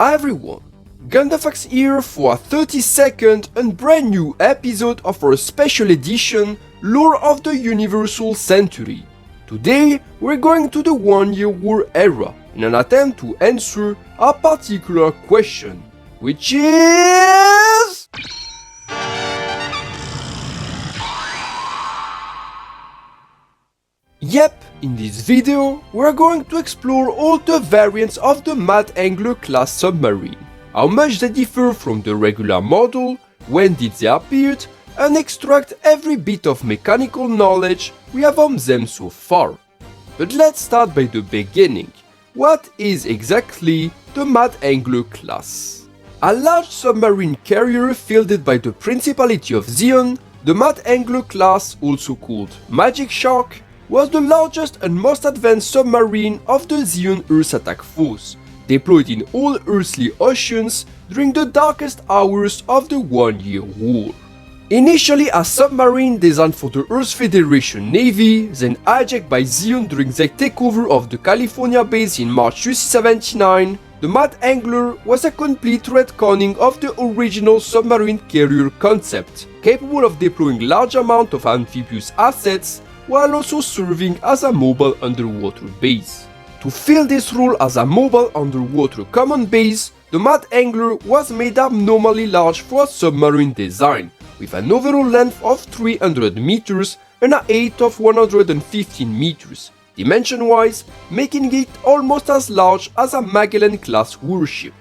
Hi everyone, Gundam here for a 30-second and brand new episode of our special edition Lore of the Universal Century. Today we're going to the One-Year War era in an attempt to answer a particular question, which is... Yep, in this video, we're going to explore all the variants of the Mad Angler-class submarine, how much they differ from the regular model, when did they appear, and extract every bit of mechanical knowledge we have on them so far. But let's start by the beginning. What is exactly the Mad Angler-class? A large submarine carrier fielded by the Principality of Zeon, the Mad Angler-class, also called Magic Shark, was the largest and most advanced submarine of the Zeon Earth Attack Force, deployed in all earthly oceans during the darkest hours of the One-Year War. Initially a submarine designed for the Earth Federation Navy, then hijacked by Zeon during their takeover of the California base in March UC-79, the Mad Angler was a complete retconning of the original submarine carrier concept, capable of deploying large amounts of amphibious assets while also serving as a mobile underwater base. To fill this role as a mobile underwater command base, the Mad Angler was made abnormally large for a submarine design, with an overall length of 300 meters and a height of 115 meters, dimension-wise making it almost as large as a Magellan-class warship.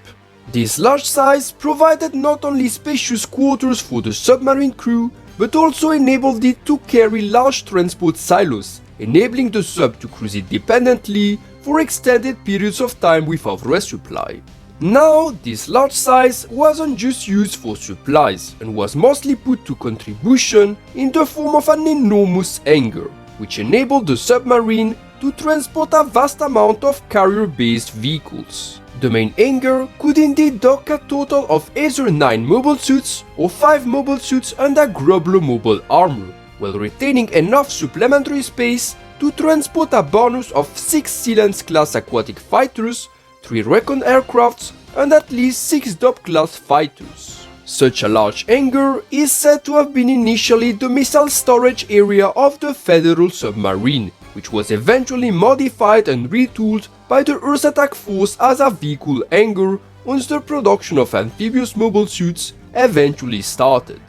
This large size provided not only spacious quarters for the submarine crew, but also enabled it to carry large transport silos, enabling the sub to cruise independently for extended periods of time without resupply. Now, this large size wasn't just used for supplies and was mostly put to contribution in the form of an enormous hangar, which enabled the submarine to transport a vast amount of carrier-based vehicles. The main hangar could indeed dock a total of either 9 mobile suits or 5 mobile suits and a Grubler mobile armor, while retaining enough supplementary space to transport a bonus of 6 Sea-Lance-class aquatic fighters, 3 recon aircrafts, and at least 6 Dopp-class fighters. Such a large hangar is said to have been initially the missile storage area of the Federal submarine, which was eventually modified and retooled by the Earth Attack Force as a vehicle hangar once the production of amphibious mobile suits eventually started.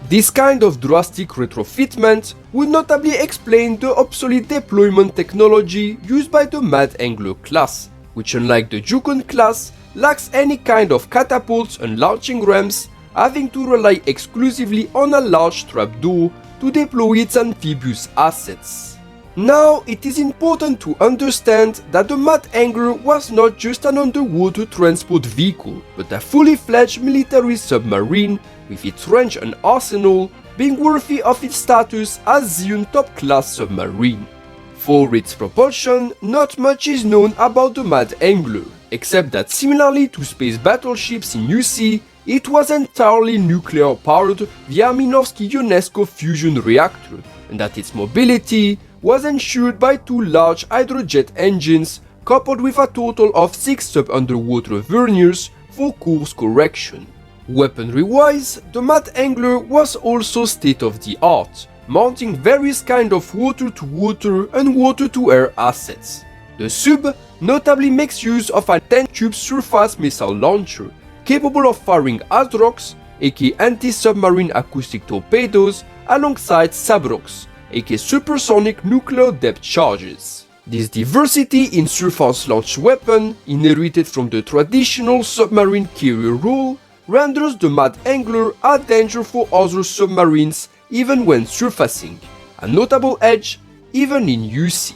This kind of drastic retrofitment would notably explain the obsolete deployment technology used by the Mad Angler class, which unlike the Yukon class lacks any kind of catapults and launching ramps, having to rely exclusively on a large trapdoor to deploy its amphibious assets. Now, it is important to understand that the Mad Angler was not just an underwater transport vehicle, but a fully fledged military submarine, with its range and arsenal being worthy of its status as Zeon top-class submarine. For its propulsion, not much is known about the Mad Angler, except that similarly to space battleships in UC, it was entirely nuclear-powered via Minovsky-Ionesco fusion reactor, and that its mobility was ensured by 2 large hydrojet engines coupled with a total of 6 sub-underwater verniers for course correction. Weaponry-wise, the Mad Angler was also state-of-the-art, mounting various kinds of water-to-water and water-to-air assets. The sub notably makes use of a 10-tube surface missile launcher, capable of firing Adrox, aka anti-submarine acoustic torpedoes, alongside Sabrox, aka supersonic nuclear depth charges. This diversity in surface launch weapon, inherited from the traditional submarine carrier role, renders the Mad Angler a danger for other submarines even when surfacing, a notable edge even in UC.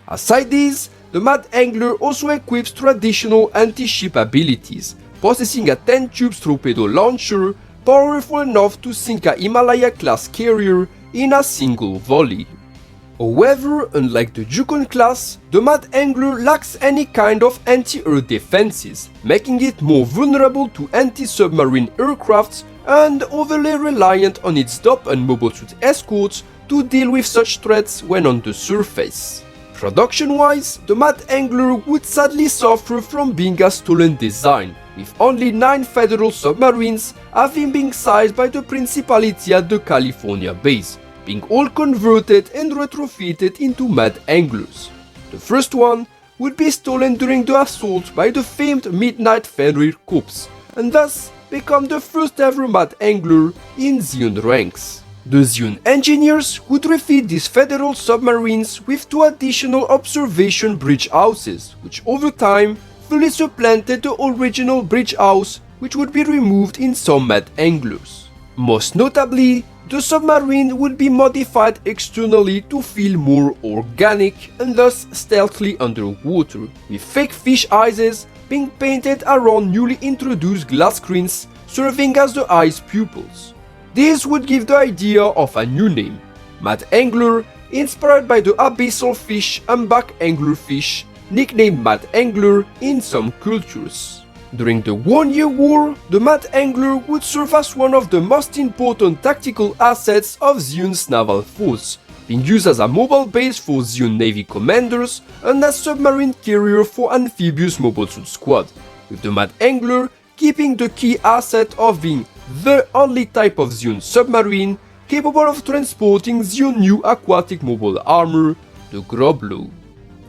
Aside this, the Mad Angler also equips traditional anti-ship abilities, possessing a 10-tube torpedo launcher powerful enough to sink a Himalaya-class carrier in a single volley. However, unlike the Yukon class, the Mad Angler lacks any kind of anti-air defenses, making it more vulnerable to anti-submarine aircrafts and overly reliant on its Dopp and mobile suit escorts to deal with such threats when on the surface. Production-wise, the Mad Angler would sadly suffer from being a stolen design, with only 9 federal submarines having been sized by the Principality at the California base, being all converted and retrofitted into mad anglers. The first one would be stolen during the assault by the famed Midnight Fenrir Corps, and thus become the first ever mad angler in Zeon ranks. The Zeon engineers would refit these federal submarines with 2 additional observation bridge houses, which over time fully supplanted the original bridge house, which would be removed in some mad anglers. Most notably, the submarine would be modified externally to feel more organic and thus stealthily underwater, with fake fish eyes being painted around newly introduced glass screens serving as the eye's pupils. This would give the idea of a new name, Mad Angler, inspired by the abyssal fish humpback anglerfish, nicknamed Mad Angler in some cultures. During the 1-year war, the Mad Angler would serve as one of the most important tactical assets of Zeon's naval force, being used as a mobile base for Zeon Navy commanders and as submarine carrier for amphibious mobile suit squad, with the Mad Angler keeping the key asset of being the only type of Zeon submarine capable of transporting Zeon new aquatic mobile armor, the Groblo.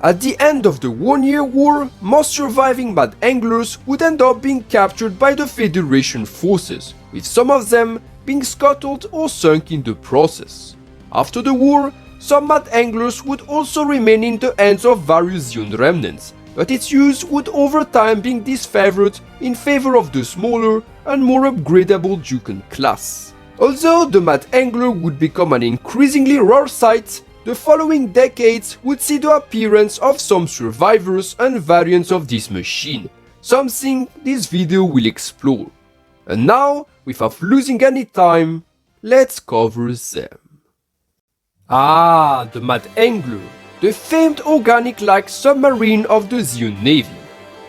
At the end of the 1-year war, most surviving Mad Anglers would end up being captured by the Federation forces, with some of them being scuttled or sunk in the process. After the war, some Mad Anglers would also remain in the hands of various Zeon remnants, but its use would over time being disfavored in favor of the smaller and more upgradable Jukan class. Although the Mad Angler would become an increasingly rare sight, the following decades would see the appearance of some survivors and variants of this machine, something this video will explore. And now, without losing any time, let's cover them. The Mad Angler, the famed organic-like submarine of the Zeon Navy.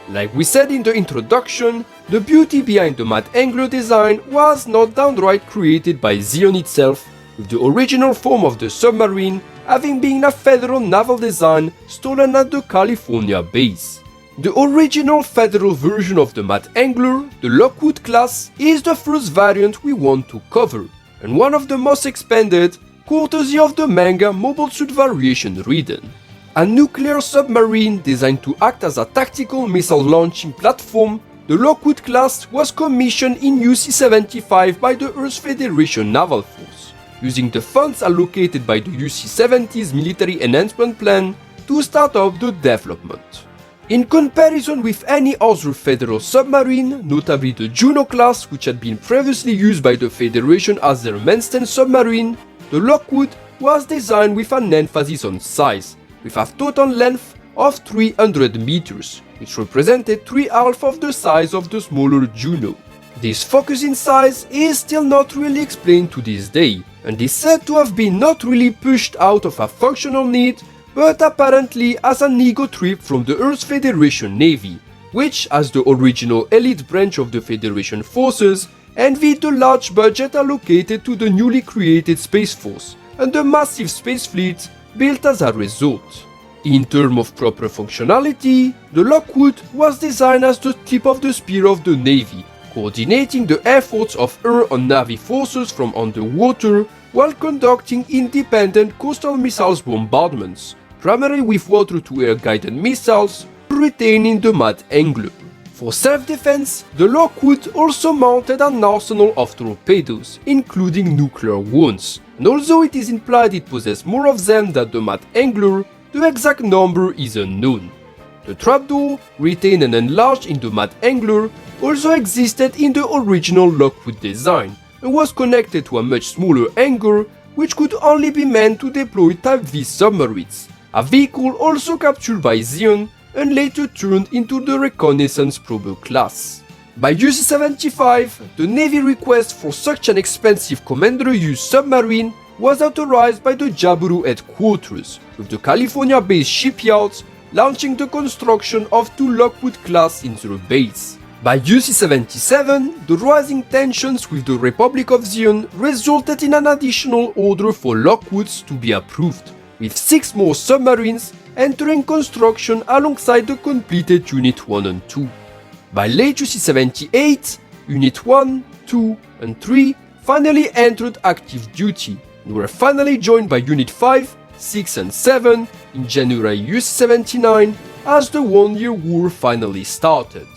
Like we said in the introduction, the beauty behind the Mad Angler design was not downright created by Zeon itself, with the original form of the submarine having been a federal naval design stolen at the California base. The original federal version of the Mad Angler, the Lockwood-class, is the first variant we want to cover, and one of the most expanded, courtesy of the manga Mobile Suit Variation Riden. A nuclear submarine designed to act as a tactical missile launching platform, the Lockwood-class was commissioned in UC-75 by the Earth Federation Naval Force, using the funds allocated by the UC-70's military enhancement plan to start up the development. In comparison with any other federal submarine, notably the Juno-class, which had been previously used by the Federation as their mainstand submarine, the Lockwood was designed with an emphasis on size, with a total length of 300 meters, which represented 3/2 of the size of the smaller Juno. This focus in size is still not really explained to this day, and is said to have been not really pushed out of a functional need, but apparently as an ego trip from the Earth Federation Navy, which, as the original elite branch of the Federation forces, envied the large budget allocated to the newly created Space Force and the massive space fleet built as a result. In terms of proper functionality, the Lockwood was designed as the tip of the spear of the Navy, coordinating the efforts of air and navy forces from underwater while conducting independent coastal missiles bombardments, primarily with water-to-air guided missiles, retaining the Mad Angler. For self-defense, the Lockwood also mounted an arsenal of torpedoes, including nuclear ones, and although it is implied it possessed more of them than the Mad Angler, the exact number is unknown. The trapdoor, retained and enlarged in the Mad Angler, also existed in the original Lockwood design, and was connected to a much smaller hangar, which could only be meant to deploy Type V submarines, a vehicle also captured by Zeon and later turned into the Reconnaissance Prober class. By UC-75, the Navy request for such an expensive commander-use submarine was authorized by the Jaburo headquarters, with the California-based shipyards launching the construction of 2 Lockwood-class in their base. By UC-77, the rising tensions with the Republic of Zeon resulted in an additional order for Lockwoods to be approved, with 6 more submarines entering construction alongside the completed Unit 1 and 2. By late UC-78, Unit 1, 2, and 3 finally entered active duty and were finally joined by Unit 5, 6, and 7 in January UC-79 as the one-year war finally started.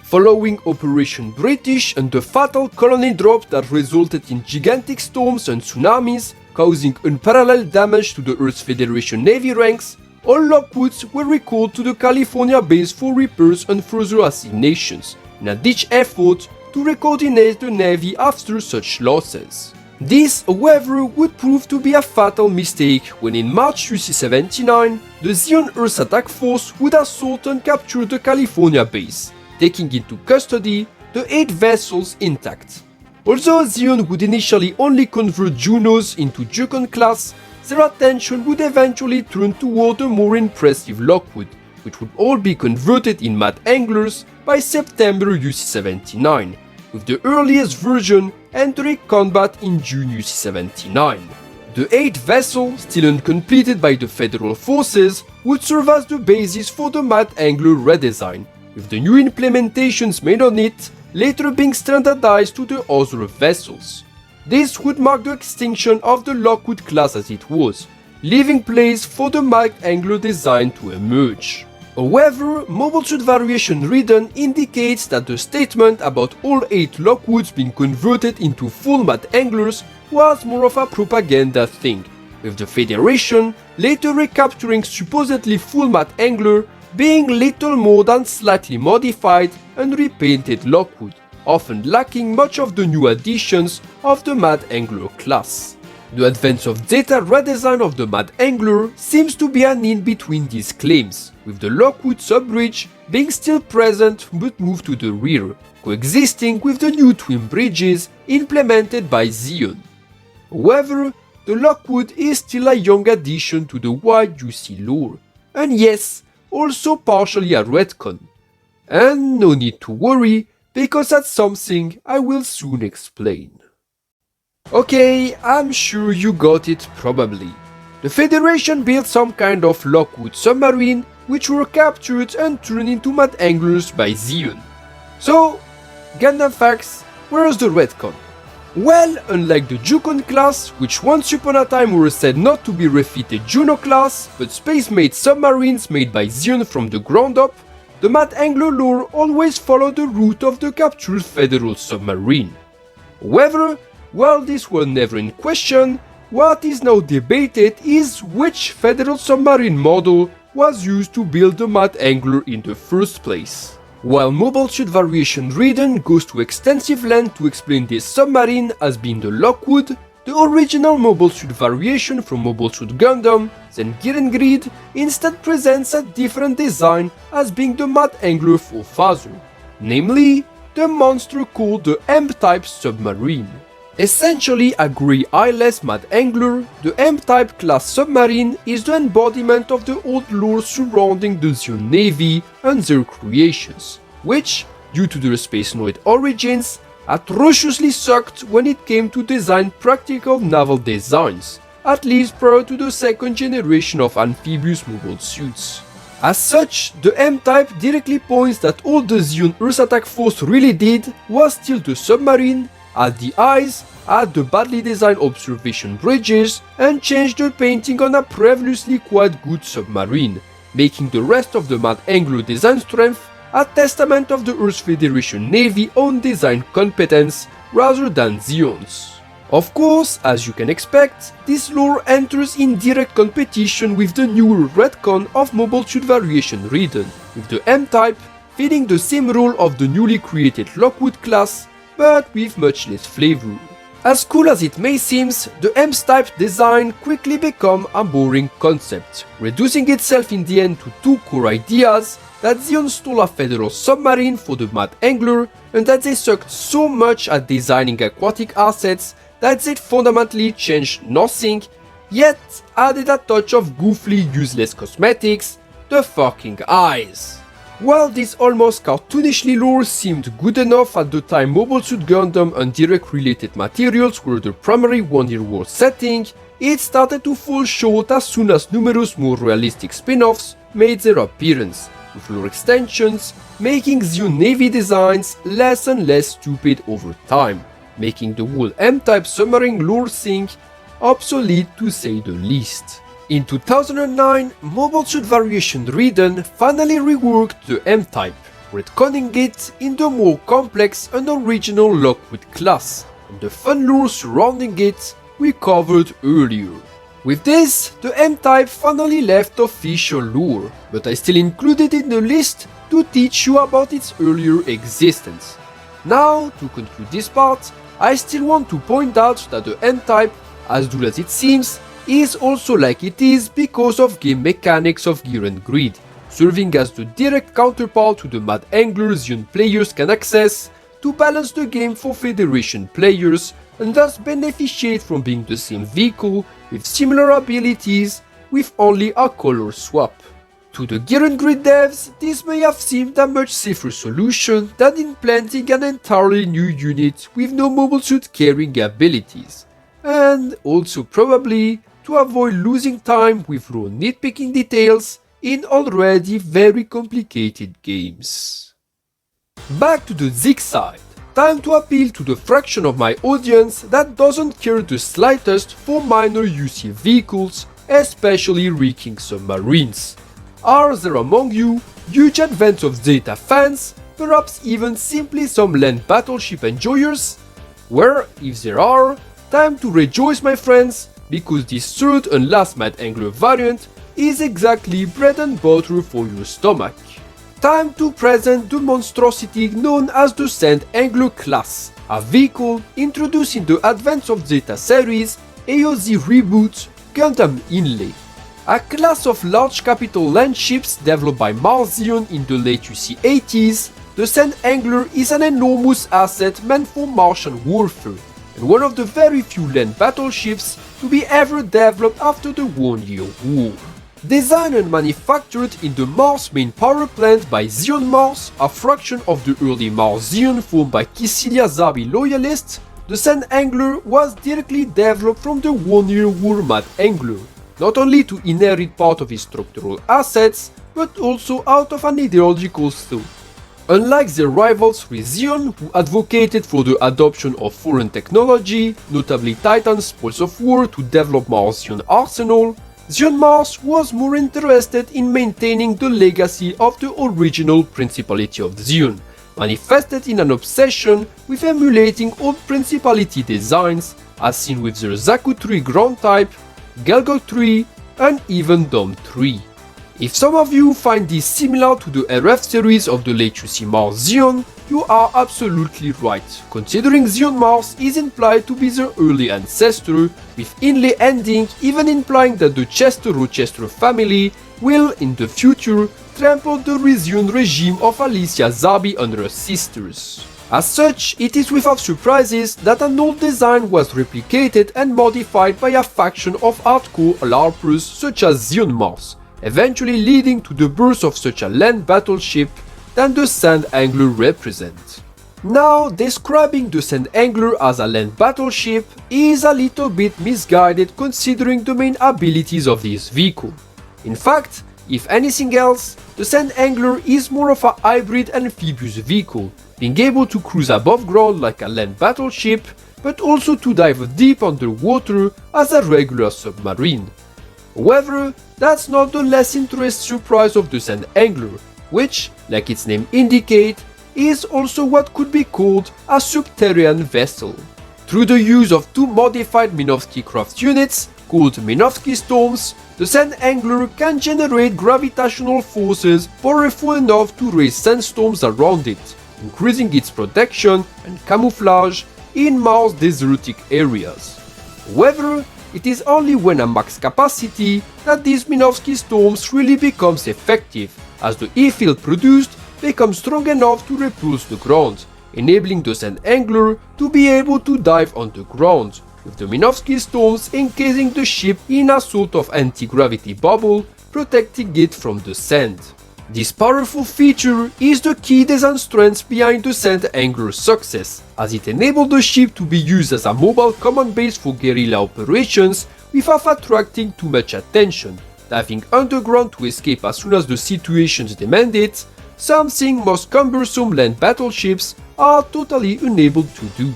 Following Operation British and the fatal colony drop that resulted in gigantic storms and tsunamis, causing unparalleled damage to the Earth Federation Navy ranks, all Lockwoods were recalled to the California base for repairs and further assignations, in a ditch effort to recoordinate the Navy after such losses. This, however, would prove to be a fatal mistake when in March UC-79, the Zeon Earth Attack Force would assault and capture the California base, taking into custody the 8 vessels intact. Although Zeon would initially only convert Junos into Yukon-class, their attention would eventually turn toward the more impressive Lockwood, which would all be converted in matte anglers by September UC-79, with the earliest version entering combat in June UC-79. The 8 vessels, still uncompleted by the Federal forces, would serve as the basis for the matte angler redesign, with the new implementations made on it later being standardized to the other vessels. This would mark the extinction of the Lockwood-class as it was, leaving place for the matte angler design to emerge. However, Mobile Suit Variation Written indicates that the statement about all 8 Lockwoods being converted into full matte anglers was more of a propaganda thing, with the Federation later recapturing supposedly full matte angler being little more than slightly modified and repainted Lockwood, often lacking much of the new additions of the matte angler class. The advance of data redesign of the matte angler seems to be an in between these claims, with the Lockwood subbridge being still present but moved to the rear, coexisting with the new twin bridges implemented by Zeon. However, the Lockwood is still a young addition to the wide UC lore, and yes, also partially a retcon. And no need to worry, because that's something I will soon explain. Okay, I'm sure you got it probably. The Federation built some kind of Lockwood submarine which were captured and turned into matte anglers by Zeon. So, Gundam facts, where's the retcon? Well, unlike the Yukon-class, which once upon a time were said not to be refitted Juno-class, but space-made submarines made by Zeon from the ground up, the matte angler lore always followed the route of the captured Federal submarine. However, while this was never in question, what is now debated is which Federal submarine model was used to build the matte angler in the first place. While Mobile Suit Variation Written goes to extensive length to explain this submarine as being the Lockwood, the original Mobile Suit variation from Mobile Suit Gundam, then Gear and Greed, instead presents a different design as being the matte angler forefather, namely the monster called the M-type submarine. Essentially a grey eyeless matte angler, the M-type class submarine is the embodiment of the old lore surrounding the Zeon Navy and their creations, which, due to their Spacenoid origins, atrociously sucked when it came to design practical naval designs, at least prior to the second generation of amphibious mobile suits. As such, the M-type directly points that all the Zeon Earth Attack Force really did was steal the submarine, add the eyes, add the badly designed observation bridges, and change the painting on a previously quite good submarine, making the rest of the matte angler design strength a testament of the Earth Federation Navy own design competence rather than Zeon's. Of course, as you can expect, this lore enters in direct competition with the newer retcon of Mobile Suit Variation Written, with the M-type filling the same role of the newly created Lockwood-class, but with much less flavor. As cool as it may seem, the M-type design quickly became a boring concept, reducing itself in the end to 2 core ideas: that Zeon stole a Federal submarine for the matte angler, and that they sucked so much at designing aquatic assets that they fundamentally changed nothing, yet added a touch of goofily useless cosmetics: the fucking eyes. While this almost cartoonishly lore seemed good enough at the time Mobile Suit Gundam and direct related materials were the primary one-year war setting, it started to fall short as soon as numerous more realistic spin-offs made their appearance, with lore extensions, making Zeon Navy designs less and less stupid over time, making the whole M-type submarine lore thing obsolete to say the least. In 2009, Mobile Suit Variation Raiden finally reworked the M-type, retconning it in the more complex and original Lockwood-class, and the fun lore surrounding it we covered earlier. With this, the M-type finally left official lore, but I still included it in the list to teach you about its earlier existence. Now, to conclude this part, I still want to point out that the M-type, as dull as it seems, is also like it is because of game mechanics of Gear and Greed, serving as the direct counterpart to the Mad Angler Zeon players can access to balance the game for Federation players and thus beneficiate from being the same vehicle with similar abilities with only a color swap. To the Gear and Greed devs, this may have seemed a much safer solution than implanting an entirely new unit with no mobile suit carrying abilities, and also probably to avoid losing time with raw nitpicking details in already very complicated games. Back to the Zig side. Time to appeal to the fraction of my audience that doesn't care the slightest for minor UC vehicles, especially wrecking submarines. Are there among you huge Advance of Zeta fans, perhaps even simply some land battleship enjoyers? Well, if there are, time to rejoice my friends, because this third and last Mad Angler variant is exactly bread and butter for your stomach. Time to present the monstrosity known as the Sand Angler class, a vehicle introduced in the Advance of Zeta series AOZ reboot Gundam Inlay. A class of large capital land ships developed by Mars Zeon in the late UC-80s, the Sand Angler is an enormous asset meant for Martian warfare, and one of the very few land battleships to be ever developed after the 1 Year War. Designed and manufactured in the Mars main power plant by Zeon Mars, a fraction of the early Mars Zeon formed by Kycilia Zabi loyalists, the Sand Angler was directly developed from the 1 Year War Mad Angler, not only to inherit part of his structural assets, but also out of an ideological thought. Unlike their rivals with Zeon, who advocated for the adoption of foreign technology, notably Titan's spoils of war to develop Mars Zeon arsenal, Zeon Mars was more interested in maintaining the legacy of the original Principality of Zeon, manifested in an obsession with emulating old Principality designs, as seen with their Zaku 3 ground type, Galgok 3, and even Dom 3. If some of you find this similar to the RF series of the late UC Mars Zeon, you are absolutely right, considering Zeon Mars is implied to be their early ancestor, with Inlay ending even implying that the Chester-Rochester family will, in the future, trample the Zeon regime of Alicia Zabi and her sisters. As such, it is without surprises that an old design was replicated and modified by a faction of hardcore LARPers such as Zeon Mars, eventually leading to the birth of such a land battleship that the Sand Angler represents. Now, describing the Sand Angler as a land battleship is a little bit misguided considering the main abilities of this vehicle. In fact, if anything else, the Sand Angler is more of a hybrid amphibious vehicle, being able to cruise above ground like a land battleship, but also to dive deep underwater as a regular submarine. However, that's not the less interesting surprise of the Sand Angler, which, like its name indicates, is also what could be called a subterranean vessel. Through the use of two modified Minovsky craft units, called Minovsky Storms, the Sand Angler can generate gravitational forces powerful enough to raise sandstorms around it, increasing its protection and camouflage in Mars desertic areas. However, it is only when at max capacity that these Minovsky storms really becomes effective, as the E-field produced becomes strong enough to repulse the ground, enabling the Sand Angler to be able to dive underground, with the Minovsky storms encasing the ship in a sort of anti-gravity bubble, protecting it from the sand. This powerful feature is the key design strength behind the Sand Angler's success, as it enabled the ship to be used as a mobile command base for guerrilla operations without attracting too much attention, diving underground to escape as soon as the situations demand it, something most cumbersome land battleships are totally unable to do.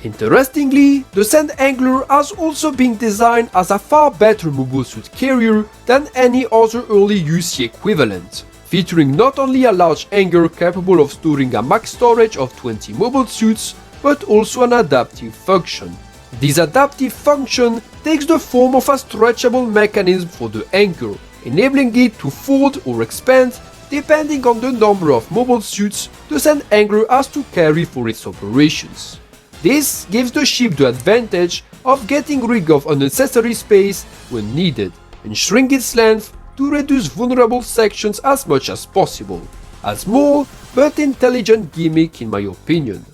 Interestingly, the Sand Angler has also been designed as a far better mobile suit carrier than any other early UC equivalent, featuring not only a large hangar capable of storing a max storage of 20 mobile suits, but also an adaptive function. This adaptive function takes the form of a stretchable mechanism for the hangar, enabling it to fold or expand depending on the number of mobile suits the Sand Angler has to carry for its operations. This gives the ship the advantage of getting rid of unnecessary space when needed, and shrink its length to reduce vulnerable sections as much as possible. A small but intelligent gimmick in my opinion.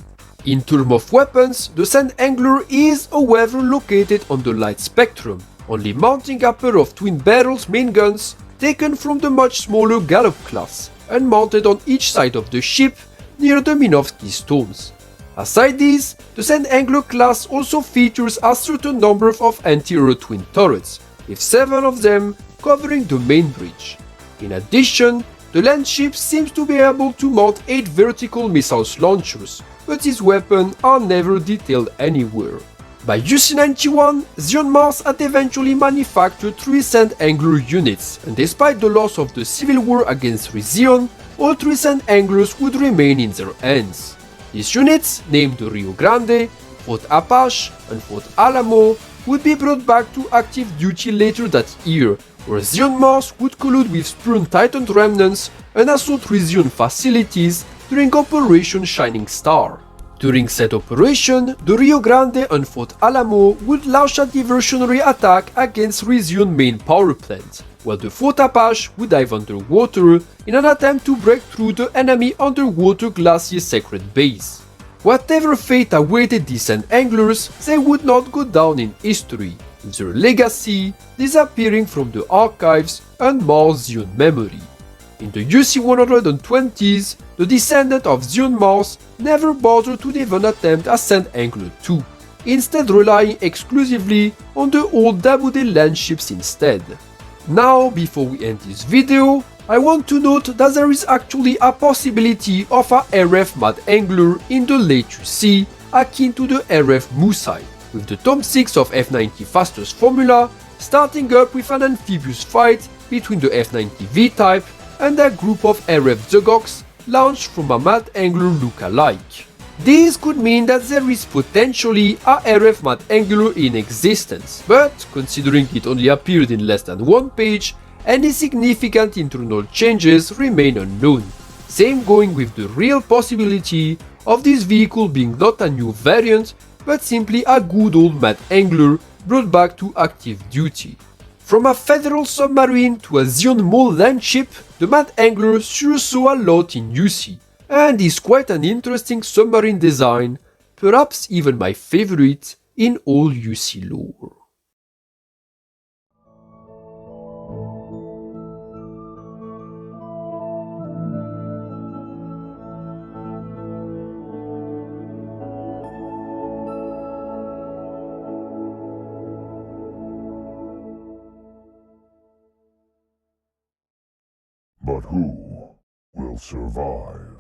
In terms of weapons, the Sand Angler is however located on the light spectrum, only mounting a pair of twin-barrels main guns taken from the much smaller Gallop-class, and mounted on each side of the ship near the Minovsky stones. Aside this, the Sand Angler class also features a certain number of anti-air twin turrets, with 7 of them covering the main bridge. In addition, the land ship seems to be able to mount 8 vertical missiles launchers, but these weapons are never detailed anywhere. By UC-91, Zion Mars had eventually manufactured 3 Sand Angler units, and despite the loss of the civil war against Zion, all 3 Sand Anglers would remain in their hands. These units, named the Rio Grande, Fort Apache, and Fort Alamo, would be brought back to active duty later that year, where Zion Mars would collude with spurned Titan remnants and assault Zion facilities during Operation Shining Star. During said operation, the Rio Grande and Fort Alamo would launch a diversionary attack against Zion main power plant, while the Fort Apache would dive underwater in an attempt to break through the enemy underwater glacier sacred base. Whatever fate awaited these Sand Anglers, they would not go down in history, with their legacy disappearing from the archives and Mars Zion memory. In the UC-120s, the descendant of Zion Mars never bothered to even attempt a Sand Angler 2, instead relying exclusively on the old Dabude land ships instead. Now, before we end this video, I want to note that there is actually a possibility of a RF Mad Angler in the late UC akin to the RF Musai, with the Tom 6 of F90 Fastest formula starting up with an amphibious fight between the F90 V-type and a group of RF Zugoks launched from a Mad Angler look-alike. This could mean that there is potentially a RF Mad Angler in existence, but considering it only appeared in less than 1 page, any significant internal changes remain unknown. Same going with the real possibility of this vehicle being not a new variant, but simply a good old Mad Angler brought back to active duty. From a federal submarine to a Zion Mole land ship, the Mad Angler sure saw a lot in UC, and is quite an interesting submarine design, perhaps even my favorite in all UC lore. But who will survive?